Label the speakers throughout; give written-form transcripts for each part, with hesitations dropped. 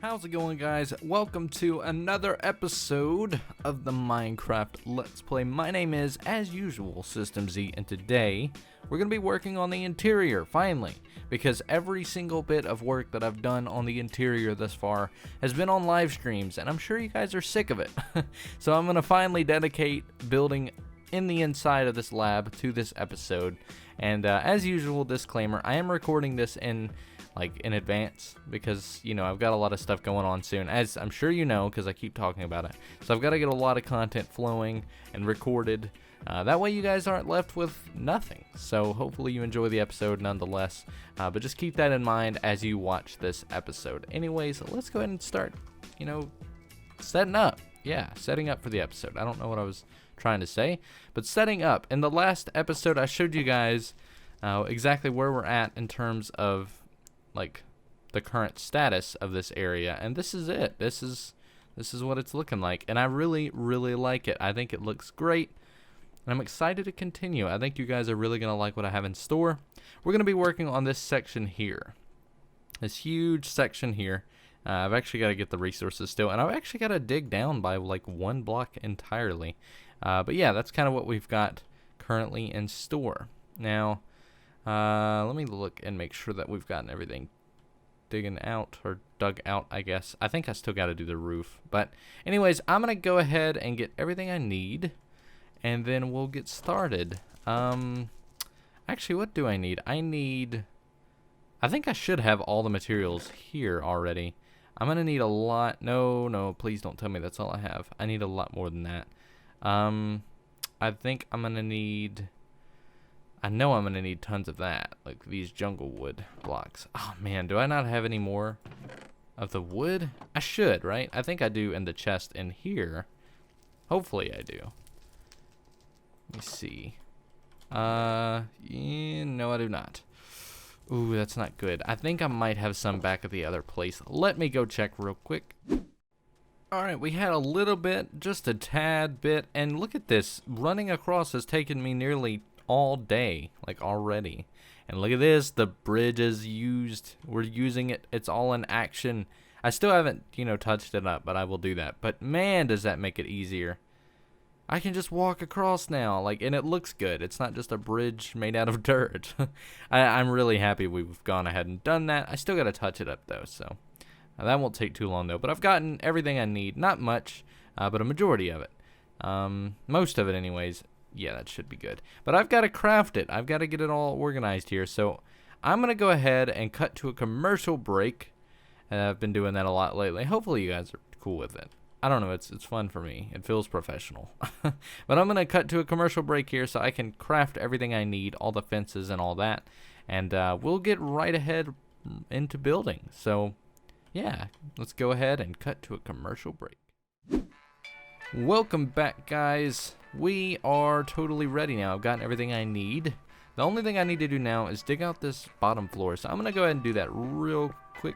Speaker 1: How's it going, guys? Welcome to another episode of the Minecraft Let's Play. My name is, as usual, System Z, and today we're going to be working on the interior, finally, because every single bit of work that I've done on the interior thus far has been on live streams, and I'm sure you guys are sick of it. So I'm going to finally dedicate building in the inside of this lab to this episode. And as usual, disclaimer, I am recording this in advance because, you know, I've got a lot of stuff going on soon, as I'm sure you know because I keep talking about it. So I've got to get a lot of content flowing and recorded. That way you guys aren't left with nothing. So hopefully you enjoy the episode nonetheless. But just keep that in mind as you watch this episode. Anyways, let's go ahead and start, setting up. Yeah, setting up for the episode. I don't know what I was trying to say, but setting up. In the last episode, I showed you guys exactly where we're at in terms of the current status of this area, and this is it. This is what it's looking like, and I really like it. I think it looks great, and I'm excited to continue. I think you guys are really gonna like what I have in store. We're gonna be working on this section here, this huge section here. I've actually got to get the resources still, and I've actually got to dig down by like 1 block entirely. But yeah, that's kind of what we've got currently in store. Now, let me look and make sure that we've gotten everything digging out, or dug out, I guess. I think I still got to do the roof. But anyways, I'm going to go ahead and get everything I need, and then we'll get started. Actually, what do I need? I think I should have all the materials here already. I'm going to need a lot. No, please don't tell me that's all I have. I need a lot more than that. I think I'm going to need... I know I'm going to need tons of that, like these jungle wood blocks. Oh man, do I not have any more of the wood? I should, right? I think I do in the chest in here. Hopefully I do. Let me see. Yeah, no, I do not. Ooh, that's not good. I think I might have some back at the other place. Let me go check real quick. Alright, we had a little bit, just a tad bit, and look at this. Running across has taken me nearly all day, like already. And look at this, the bridge is used. We're using it. It's all in action. I still haven't, touched it up, but I will do that. But man, does that make it easier. I can just walk across now, and it looks good. It's not just a bridge made out of dirt. I'm really happy we've gone ahead and done that. I still got to touch it up though, so that won't take too long though. But I've gotten everything I need. Not much, but a majority of it. Most of it anyways. Yeah, that should be good. But I've got to craft it. I've got to get it all organized here. So I'm going to go ahead and cut to a commercial break. I've been doing that a lot lately. Hopefully you guys are cool with it. I don't know. It's fun for me. It feels professional. But I'm going to cut to a commercial break here so I can craft everything I need, all the fences and all that. And we'll get right ahead into building. So, yeah, let's go ahead and cut to a commercial break. Welcome back, guys. We are totally ready now. I've gotten everything I need. The only thing I need to do now is dig out this bottom floor. So I'm going to go ahead and do that real quick.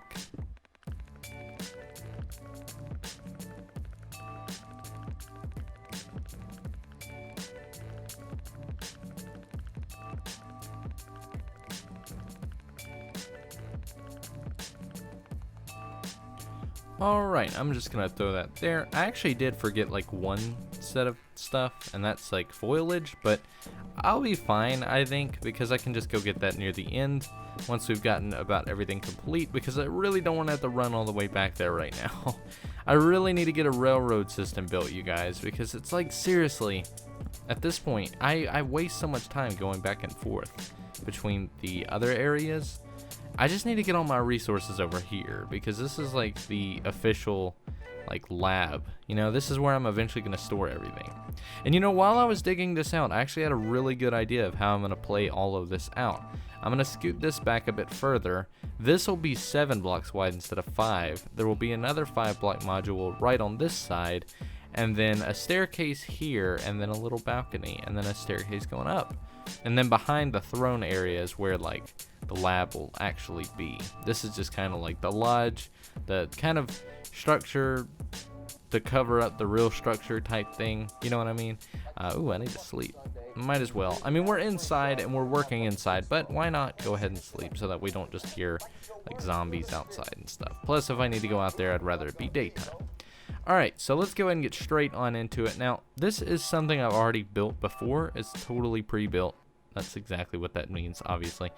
Speaker 1: Alright, I'm just gonna throw that there. I actually did forget one set of stuff, and that's foliage, but I'll be fine, I think, because I can just go get that near the end once we've gotten about everything complete, because I really don't want to have to run all the way back there right now. I really need to get a railroad system built, you guys, because it's seriously, at this point, I waste so much time going back and forth between the other areas. I just need to get all my resources over here, because this is the official lab. This is where I'm eventually going to store everything. And while I was digging this out, I actually had a really good idea of how I'm going to play all of this out. I'm going to scoot this back a bit further. This will be 7 blocks wide instead of 5. There will be another 5-block module right on this side, and then a staircase here, and then a little balcony, and then a staircase going up. And then behind the throne area is where the lab will actually be. This is just kind of the lodge, the kind of structure to cover up the real structure type thing. You know what I mean? Ooh, I need to sleep. Might as well. I mean, we're inside and we're working inside, but why not go ahead and sleep so that we don't just hear like zombies outside and stuff. Plus, if I need to go out there, I'd rather it be daytime. Alright, so let's go ahead and get straight on into it. Now, this is something I've already built before. It's totally pre-built. That's exactly what that means, obviously.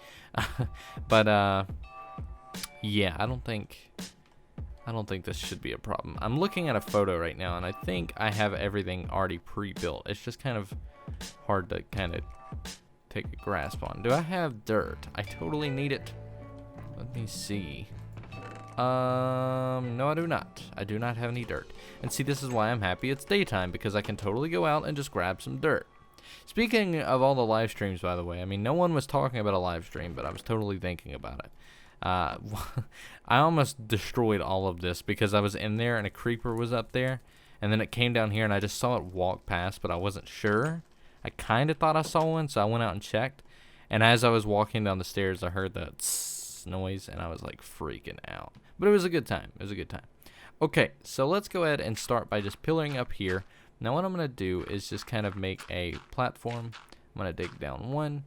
Speaker 1: But, yeah, I don't think this should be a problem. I'm looking at a photo right now, and I think I have everything already pre-built. It's just kind of hard to kind of take a grasp on. Do I have dirt? I totally need it. Let me see. No, I do not. I do not have any dirt. And see, this is why I'm happy it's daytime, because I can totally go out and just grab some dirt. Speaking of all the live streams, by the way, I mean, no one was talking about a live stream, but I was totally thinking about it. I almost destroyed all of this because I was in there and a creeper was up there, and then it came down here and I just saw it walk past, but I wasn't sure. I kind of thought I saw one, so I went out and checked, and as I was walking down the stairs, I heard the tss noise, and I was like freaking out. But it was a good time. It was a good time. Okay, so let's go ahead and start by just pillaring up here. Now what I'm going to do is just kind of make a platform. I'm going to dig down one,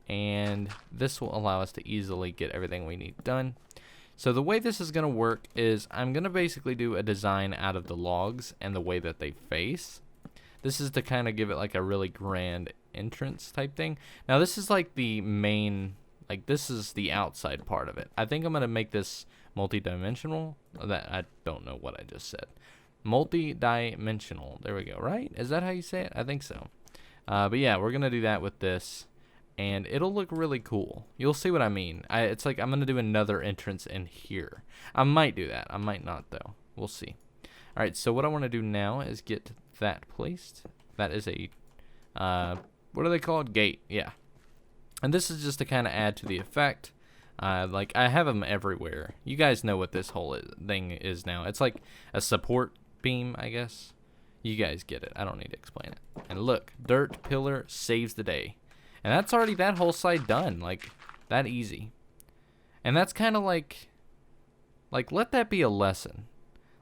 Speaker 1: and this will allow us to easily get everything we need done. So the way this is going to work is I'm going to basically do a design out of the logs and the way that they face. This is to kind of give it like a really grand entrance type thing. Now this is like the main, like this is the outside part of it. I think I'm going to make this multi-dimensional. That I don't know what I just said. Multi-dimensional. There we go, right? Is that how you say it? I think so. But yeah, we're going to do that with this, and it'll look really cool. You'll see what I mean. It's like I'm going to do another entrance in here. I might do that. I might not, though. We'll see. All right, so what I want to do now is get that placed. That is a, what are they called? Gate, yeah. And this is just to kind of add to the effect. Like, I have them everywhere. You guys know what this whole thing is now. It's like a support beam, I guess. You guys get it. I don't need to explain it. And look, dirt pillar saves the day. And that's already that whole side done. Like, that easy. And that's kind of like, let that be a lesson.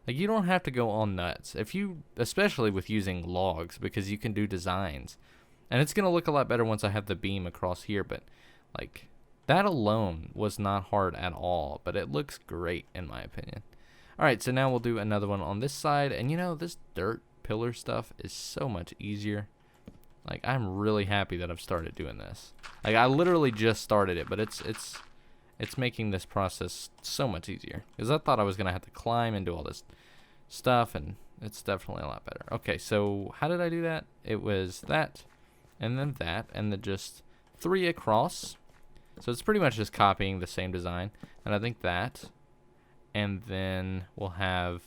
Speaker 1: Like, you don't have to go all nuts. If you, especially with using logs, because you can do designs. And it's going to look a lot better once I have the beam across here, but, like, that alone was not hard at all, but it looks great in my opinion. Alright, so now we'll do another one on this side, and you know, this dirt pillar stuff is so much easier. Like, I'm really happy that I've started doing this. Like, I literally just started it, but it's making this process so much easier. Because I thought I was going to have to climb and do all this stuff, and it's definitely a lot better. Okay, so how did I do that? It was that, and then just 3 across. So it's pretty much just copying the same design. And I think that. And then we'll have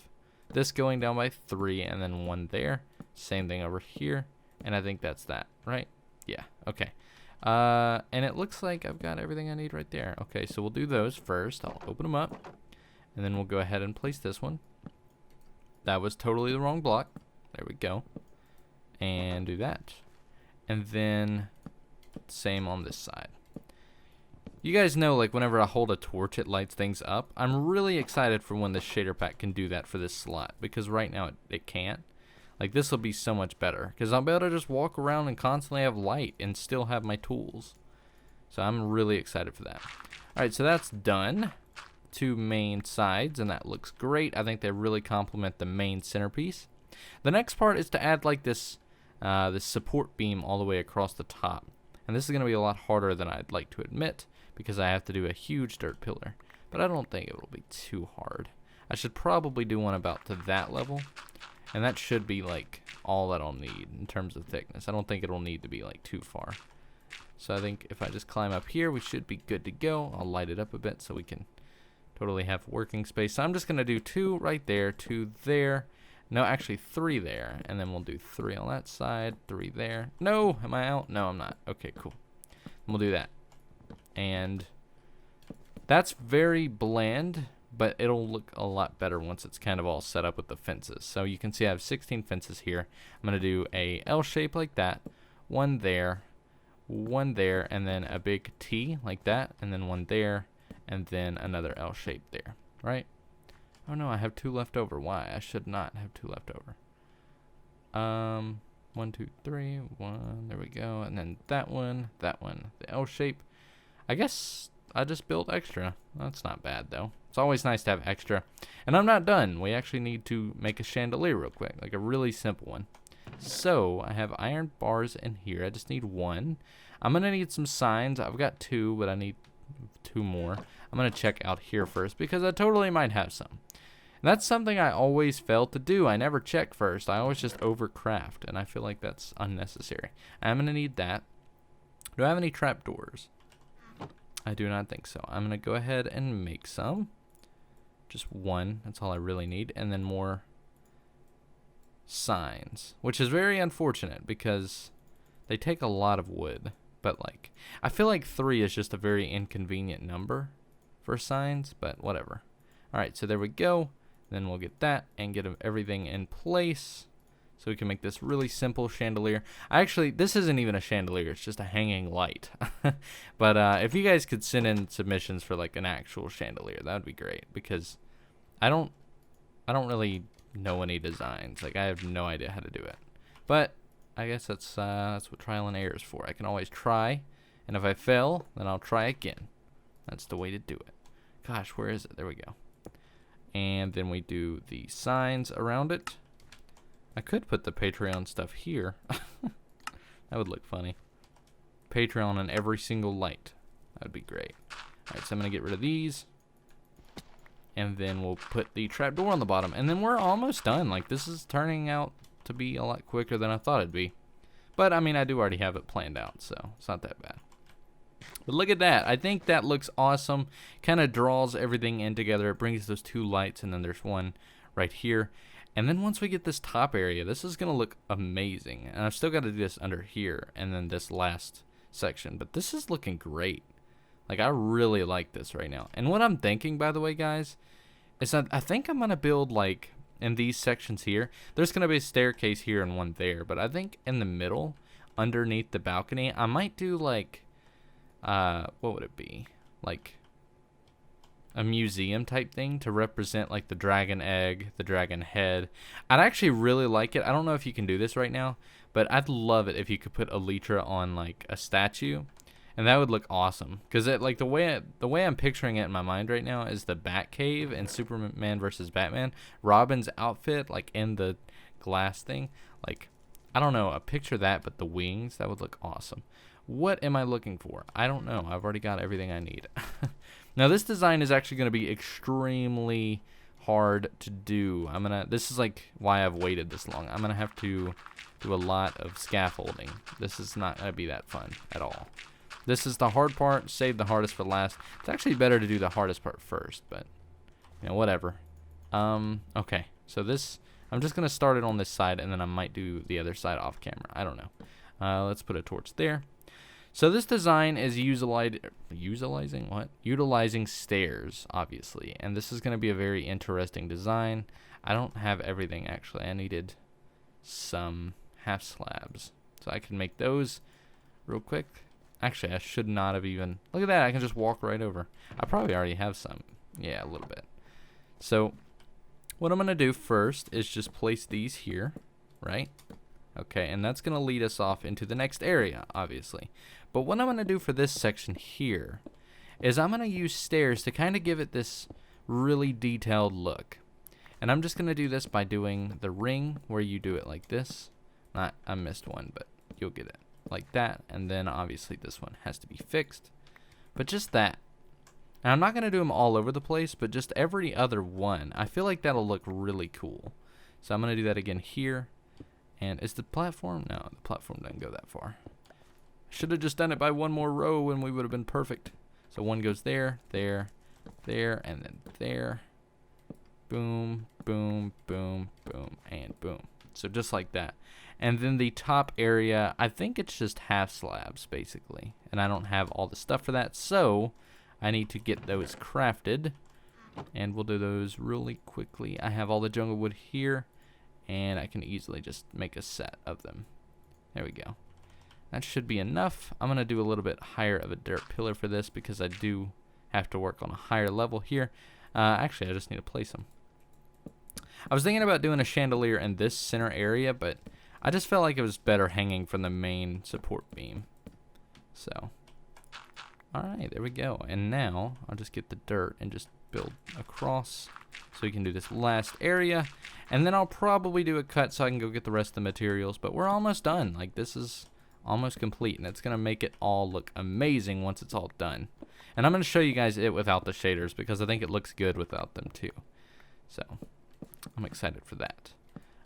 Speaker 1: this going down by 3 and then 1 there. Same thing over here. And I think that's that, right? Yeah, okay. And it looks like I've got everything I need right there. Okay, so we'll do those first. I'll open them up. And then we'll go ahead and place this one. That was totally the wrong block. There we go. And do that. And then same on this side. You guys know, like, whenever I hold a torch, it lights things up. I'm really excited for when the shader pack can do that for this slot, because right now it can't. Like, this will be so much better, because I'll be able to just walk around and constantly have light and still have my tools. So I'm really excited for that. Alright, so that's done. 2 main sides, and that looks great. I think they really complement the main centerpiece. The next part is to add, like, this support beam all the way across the top. And this is going to be a lot harder than I'd like to admit, because I have to do a huge dirt pillar. But I don't think it will be too hard. I should probably do one about to that level. And that should be like all that I'll need in terms of thickness. I don't think it'll need to be like too far. So I think if I just climb up here, we should be good to go. I'll light it up a bit so we can totally have working space. So I'm just going to do 2 right there, 2 there. No, actually 3 there. And then we'll do 3 on that side, 3 there. No, am I out? No, I'm not. Okay, cool. We'll do that. And that's very bland, but it'll look a lot better once it's kind of all set up with the fences. So you can see I have 16 fences here. I'm going to do a L shape like that, 1 there, 1 there, and then a big T like that, and then 1 there, and then another L shape there, right? Oh no, I have 2 left over. Why? I should not have 2 left over. 1, 2, 3, 1. There we go. And then that one, the L shape. I guess I just built extra. That's not bad though. It's always nice to have extra. And I'm not done. We actually need to make a chandelier real quick, like a really simple one. So I have iron bars in here. I just need one. I'm gonna need some signs. I've got 2, but I need 2 more. I'm gonna check out here first because I totally might have some. And that's something I always fail to do. I never check first. I always just overcraft, and I feel like that's unnecessary. I'm gonna need that. Do I have any trapdoors? I do not think so. I'm gonna go ahead and make some. Just 1. That's all I really need, and then more signs, which is very unfortunate because they take a lot of wood. But like, I feel like 3 is just a very inconvenient number for signs, but whatever. All right, so there we go. Then we'll get that and get everything in place so we can make this really simple chandelier. This isn't even a chandelier, it's just a hanging light. But if you guys could send in submissions for like an actual chandelier, that would be great, because I don't really know any designs. Like, I have no idea how to do it. But I guess that's what trial and error is for. I can always try, and if I fail, then I'll try again. That's the way to do it. Gosh, where is it? There we go. And then we do the signs around it. I could put the Patreon stuff here. That would look funny. Patreon on every single light. That would be great. Alright, so I'm going to get rid of these. And then we'll put the trapdoor on the bottom. And then we're almost done. Like, this is turning out to be a lot quicker than I thought it'd be. But, I mean, I do already have it planned out, so it's not that bad. But look at that. I think that looks awesome. Kind of draws everything in together. It brings those 2 lights, and then there's one right here. And then once we get this top area, this is going to look amazing. And I've still got to do this under here and then this last section. But this is looking great. Like, I really like this right now. And what I'm thinking, by the way, guys, is that I think I'm going to build, like, in these sections here. There's going to be a staircase here and one there. But I think in the middle, underneath the balcony, I might do, like, what would it be? Like a museum type thing to represent like the dragon egg, the dragon head. I'd actually really like it. I don't know if you can do this right now, but I'd love it if you could put Elytra on like a statue, and that would look awesome. Because it, like, the way I'm picturing it in my mind right now is the Batcave and Superman versus Batman. Robin's outfit, like in the glass thing, like, I don't know, I picture that, but the wings, that would look awesome. What am I looking for? I don't know. I've already got everything I need. Now, this design is actually going to be extremely hard to do. This is like why I've waited this long. I'm going to have to do a lot of scaffolding. This is not going to be that fun at all. This is the hard part. Save the hardest for last. It's actually better to do the hardest part first, but, you know, whatever. Okay. So this, I'm just going to start it on this side, and then I might do the other side off camera. I don't know. Let's put a torch there. So this design is utilizing stairs, obviously, and this is going to be a very interesting design. I don't have everything, actually. I needed some half slabs, so I can make those real quick. Actually, I should not have even, look at that, I can just walk right over. I probably already have some. Yeah, a little bit. So what I'm going to do first is just place these here, right? Okay, and that's going to lead us off into the next area, obviously. But what I'm going to do for this section here is I'm going to use stairs to kind of give it this really detailed look. And I'm just going to do this by doing the ring where you do it like this. I missed one, but you'll get it. Like that, and then obviously this one has to be fixed. But just that. And I'm not going to do them all over the place, but just every other one. I feel like that'll look really cool. So I'm going to do that again here. And is the platform? No, the platform doesn't go that far. Should have just done it by one more row and we would have been perfect. So one goes there, there, there, and then there. Boom, boom, boom, boom, and boom. So just like that. And then the top area, I think it's just half slabs, basically. And I don't have all the stuff for that, so I need to get those crafted. And we'll do those really quickly. I have all the jungle wood here, and I can easily just make a set of them. There we go. That should be enough. I'm going to do a little bit higher of a dirt pillar for this because I do have to work on a higher level here. Actually, I just need to place them. I was thinking about doing a chandelier in this center area, but I just felt like it was better hanging from the main support beam. So, alright, there we go. And now, I'll just get the dirt and just build across so we can do this last area. And then I'll probably do a cut so I can go get the rest of the materials. But we're almost done. Like, this is almost complete. And it's going to make it all look amazing once it's all done. And I'm going to show you guys it without the shaders because I think it looks good without them too. So, I'm excited for that.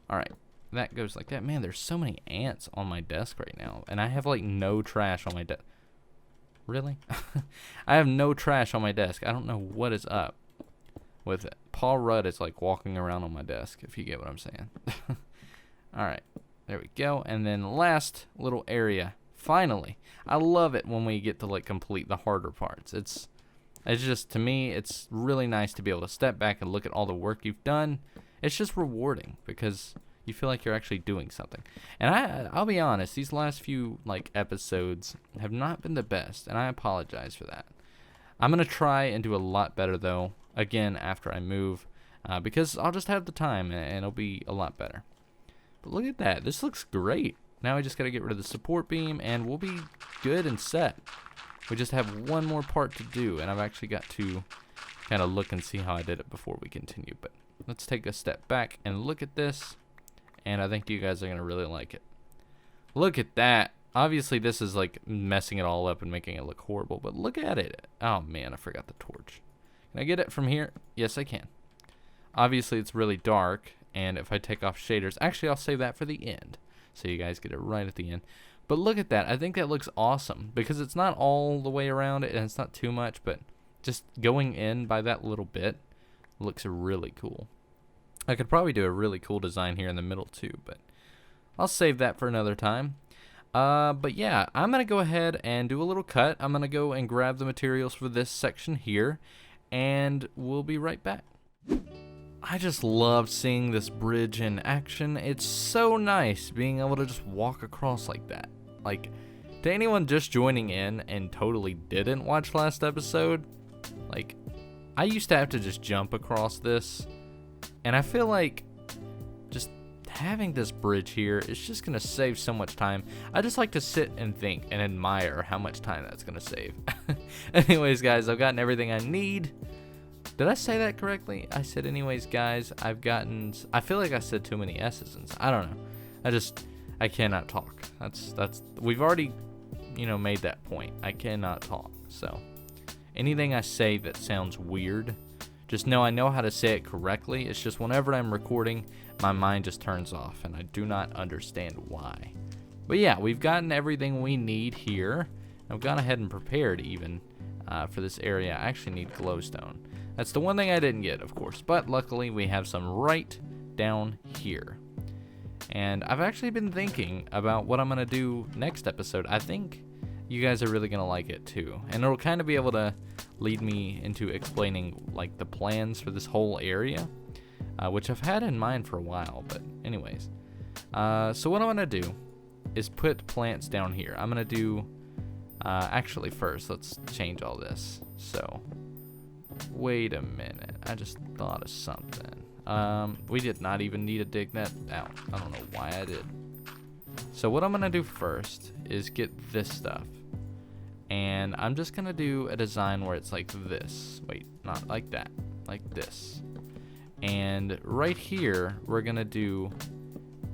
Speaker 1: Alright. That goes like that. Man, there's so many ants on my desk right now. And I have like no trash on my desk. Really? I have no trash on my desk. I don't know what is up with it. Paul Rudd is like walking around on my desk, if you get what I'm saying. Alright. There we go. And then last little area. Finally. I love it when we get to like complete the harder parts. It's just, to me, it's really nice to be able to step back and look at all the work you've done. It's just rewarding because you feel like you're actually doing something. And I'll be honest, these last few like episodes have not been the best, and I apologize for that. I'm going to try and do a lot better though, again, after I move, because I'll just have the time and it'll be a lot better. But look at that. This looks great. Now I just got to get rid of the support beam and we'll be good and set. We just have one more part to do, and I've actually got to kind of look and see how I did it before we continue. But let's take a step back and look at this. And I think you guys are going to really like it. Look at that. Obviously, this is like messing it all up and making it look horrible. But look at it. Oh, man, I forgot the torch. Can I get it from here? Yes, I can. Obviously, it's really dark. And if I take off shaders... Actually, I'll save that for the end. So you guys get it right at the end. But look at that. I think that looks awesome. Because it's not all the way around it. And it's not too much. But just going in by that little bit looks really cool. I could probably do a really cool design here in the middle too, but I'll save that for another time. But yeah, I'm going to go ahead and do a little cut. I'm going to go and grab the materials for this section here, and we'll be right back. I just love seeing this bridge in action. It's so nice being able to just walk across like that. Like, to anyone just joining in and totally didn't watch last episode, like, I used to have to just jump across this. And I feel like just having this bridge here is just going to save so much time. I just like to sit and think and admire how much time that's going to save. Anyways, guys, I've gotten everything I need. Did I say that correctly? I said, anyways, guys, I feel like I said too many S's and I don't know. I cannot talk. We've already, made that point. I cannot talk. So anything I say that sounds weird, just know I know how to say it correctly. It's just whenever I'm recording, my mind just turns off, and I do not understand why. But yeah, we've gotten everything we need here. I've gone ahead and prepared even for this area. I actually need glowstone. That's the one thing I didn't get, of course. But luckily, we have some right down here. And I've actually been thinking about what I'm going to do next episode. I think you guys are really going to like it too. And it'll kind of be able to lead me into explaining like the plans for this whole area, which I've had in mind for a while. But anyways, so what I'm going to do is put plants down here. I'm going to do, actually first, let's change all this. So, wait a minute. I just thought of something. We did not even need to dig that out. I don't know why I did. So what I'm going to do first is get this stuff. And I'm just going to do a design where it's like this. Wait, not like that. Like this. And right here, we're going to do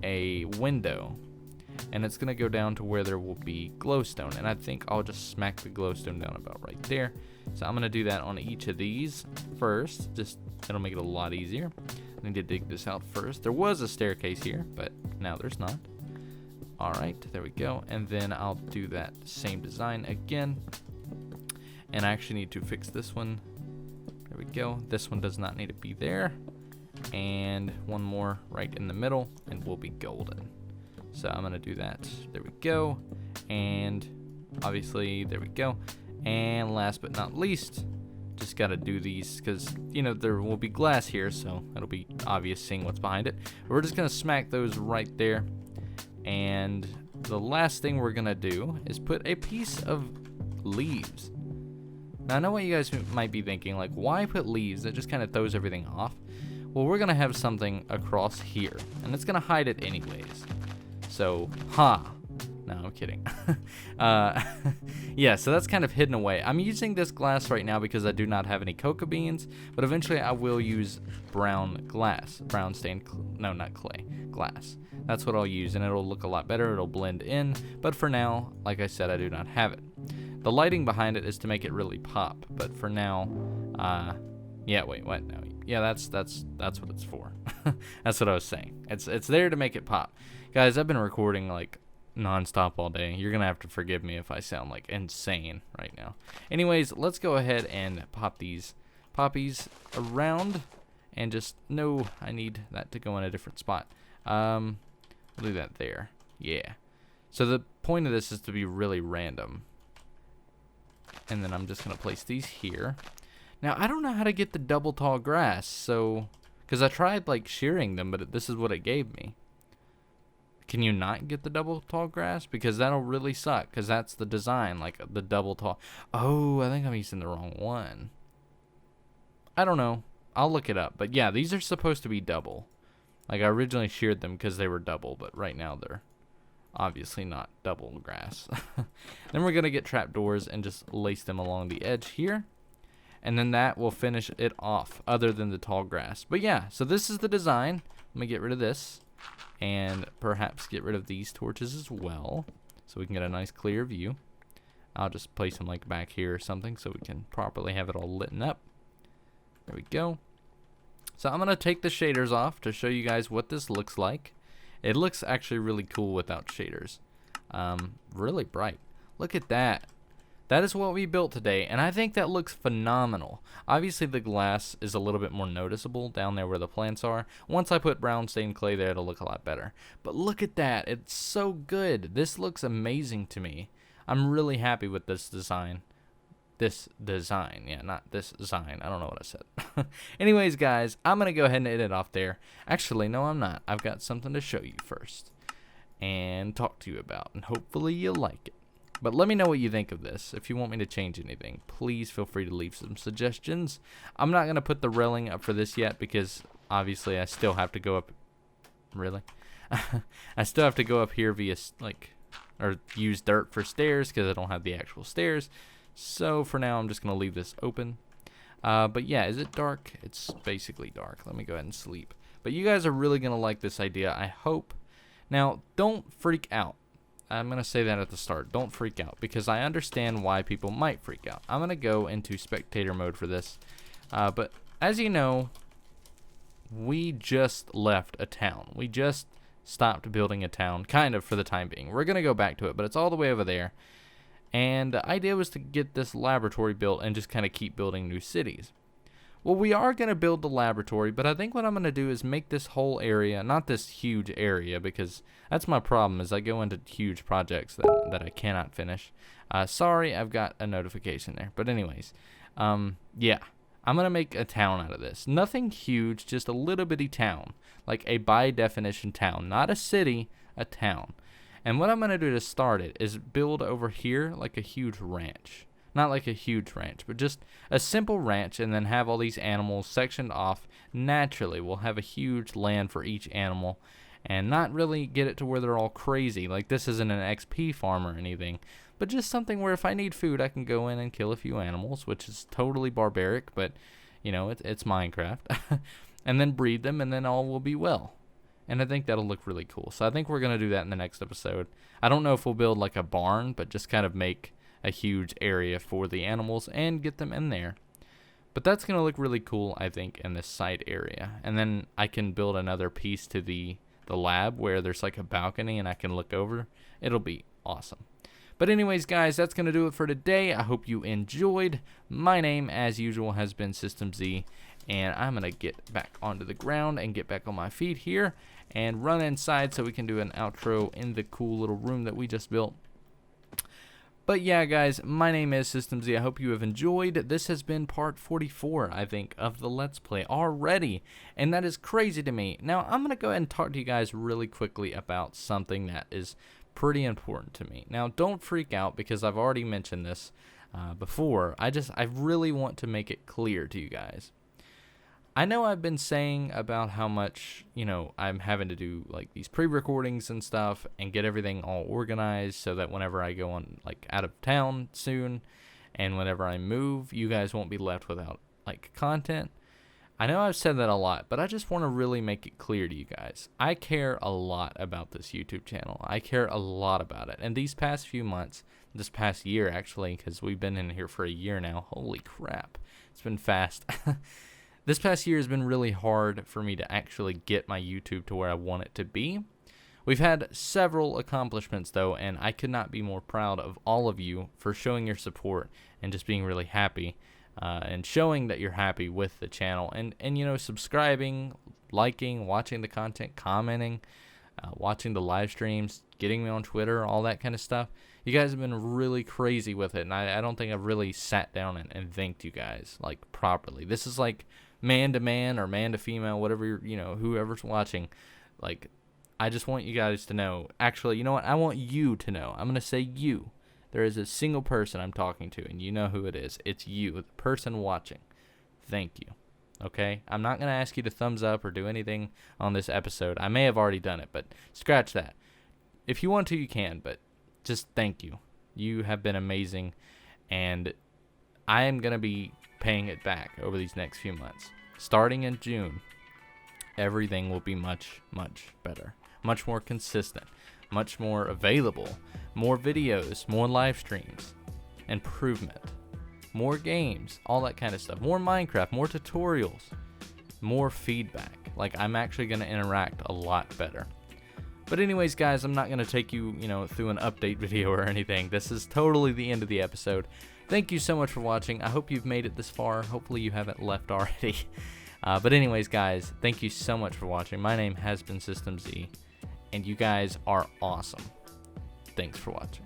Speaker 1: a window. And it's going to go down to where there will be glowstone. And I think I'll just smack the glowstone down about right there. So I'm going to do that on each of these first. Just, it'll make it a lot easier. I need to dig this out first. There was a staircase here, but now there's not. Alright, there we go. And then I'll do that same design again. And I actually need to fix this one. There we go. This one does not need to be there. And one more right in the middle, and we'll be golden. So I'm going to do that. There we go. And obviously, there we go. And last but not least, just got to do these because, there will be glass here, so it'll be obvious seeing what's behind it. But we're just going to smack those right there. And the last thing we're going to do is put a piece of leaves. Now, I know what you guys might be thinking, like, why put leaves? That just kind of throws everything off. Well, we're going to have something across here, and it's going to hide it anyways. So, no, I'm kidding. Yeah, so that's kind of hidden away. I'm using this glass right now because I do not have any cocoa beans, but eventually I will use brown stained, no, not clay, glass. That's what I'll use, and it'll look a lot better. It'll blend in, but for now, like I said, I do not have it. The lighting behind it is to make it really pop, but for now, yeah, wait, what? No, yeah, that's what it's for. That's what I was saying. It's there to make it pop. Guys, I've been recording like non-stop all day. You're gonna have to forgive me if I sound like insane right now. Anyways, let's go ahead and pop these poppies around, and just know I need that to go in a different spot. We'll do that there. Yeah. So the point of this is to be really random. And then I'm just gonna place these here. Now I don't know how to get the double tall grass, so because I tried like shearing them, but this is what it gave me. Can you not get the double tall grass? Because that'll really suck, because that's the design, like the double tall. Oh, I think I'm using the wrong one. I don't know. I'll look it up. But yeah, these are supposed to be double. Like I originally sheared them because they were double, but right now they're obviously not double grass. Then we're going to get trapdoors and just lace them along the edge here. And then that will finish it off, other than the tall grass. But yeah, so this is the design. Let me get rid of this. And perhaps get rid of these torches as well, so we can get a nice clear view. I'll just place them like back here or something so we can properly have it all lit up. There we go. So I'm going to take the shaders off to show you guys what this looks like. It looks actually really cool without shaders. Really bright. Look at that. That is what we built today, and I think that looks phenomenal. Obviously the glass is a little bit more noticeable down there where the plants are. Once I put brown stained clay there, it'll look a lot better. But look at that. It's so good. This looks amazing to me. I'm really happy with this design. Yeah, not this design. I don't know what I said. Anyways, guys, I'm going to go ahead and end it off there. Actually, no, I'm not. I've got something to show you first and talk to you about, and hopefully you'll like it. But let me know what you think of this. If you want me to change anything, please feel free to leave some suggestions. I'm not going to put the railing up for this yet because obviously I still have to go up. Really? I still have to go up here via, or use dirt for stairs because I don't have the actual stairs. So for now, I'm just going to leave this open. But yeah, is it dark? It's basically dark. Let me go ahead and sleep. But you guys are really going to like this idea, I hope. Now, don't freak out. I'm going to say that at the start. Don't freak out, because I understand why people might freak out. I'm going to go into spectator mode for this. But as you know, we just left a town. We just stopped building a town, kind of, for the time being. We're going to go back to it, but it's all the way over there. And the idea was to get this laboratory built and just kind of keep building new cities. Well, we are going to build the laboratory, but I think what I'm going to do is make this whole area, not this huge area, because that's my problem, is I go into huge projects that I cannot finish. Sorry, I've got a notification there. But anyways, yeah, I'm going to make a town out of this. Nothing huge, just a little bitty town, like a by definition town, not a city, a town. And what I'm going to do to start it is build over here like a huge ranch. Not like a huge ranch, but just a simple ranch, and then have all these animals sectioned off naturally. We'll have a huge land for each animal, and not really get it to where they're all crazy. Like, this isn't an XP farm or anything, but just something where if I need food, I can go in and kill a few animals, which is totally barbaric, but, you know, it's Minecraft. And then breed them, and then all will be well. And I think that'll look really cool. So I think we're going to do that in the next episode. I don't know if we'll build like a barn, but just kind of make a huge area for the animals and get them in there. But that's going to look really cool, I think, in this side area. And then I can build another piece to the lab where there's like a balcony and I can look over. It'll be awesome. But anyways, guys, that's going to do it for today. I hope you enjoyed. My name, as usual, has been System Z. And I'm going to get back onto the ground and get back on my feet here and run inside so we can do an outro in the cool little room that we just built. But yeah, guys, my name is System Z. I hope you have enjoyed. This has been part 44, I think, of the Let's Play already, and that is crazy to me. Now, I'm going to go ahead and talk to you guys really quickly about something that is pretty important to me. Now, don't freak out, because I've already mentioned this before. I really want to make it clear to you guys. I know I've been saying about how much, I'm having to do like these pre-recordings and stuff and get everything all organized so that whenever I go on like out of town soon and whenever I move, you guys won't be left without like content. I know I've said that a lot, but I just want to really make it clear to you guys. I care a lot about this YouTube channel. I care a lot about it. And these past few months, this past year actually, because we've been in here for a year now. Holy crap. It's been fast. This past year has been really hard for me to actually get my YouTube to where I want it to be. We've had several accomplishments though, and I could not be more proud of all of you for showing your support and just being really happy and showing that you're happy with the channel and subscribing, liking, watching the content, commenting, watching the live streams, getting me on Twitter, all that kind of stuff. You guys have been really crazy with it, and I don't think I've really sat down and thanked you guys like properly. This is like man to man or man to female, whatever, whoever's watching. Like, I just want you guys to know. Actually, you know what? I want you to know. I'm going to say you. There is a single person I'm talking to, and you know who it is. It's you, the person watching. Thank you. Okay? I'm not going to ask you to thumbs up or do anything on this episode. I may have already done it, but scratch that. If you want to, you can, but just thank you. You have been amazing, and I am going to be paying it back over these next few months. Starting in June, everything will be much, much better. Much more consistent. Much more available. More videos. More live streams. Improvement. More games. All that kind of stuff. More Minecraft. More tutorials. More feedback. Like, I'm actually going to interact a lot better. But anyways, guys, I'm not going to take you, through an update video or anything. This is totally the end of the episode. Thank you so much for watching. I hope you've made it this far. Hopefully you haven't left already. But anyways, guys, thank you so much for watching. My name has been System Z, and you guys are awesome. Thanks for watching.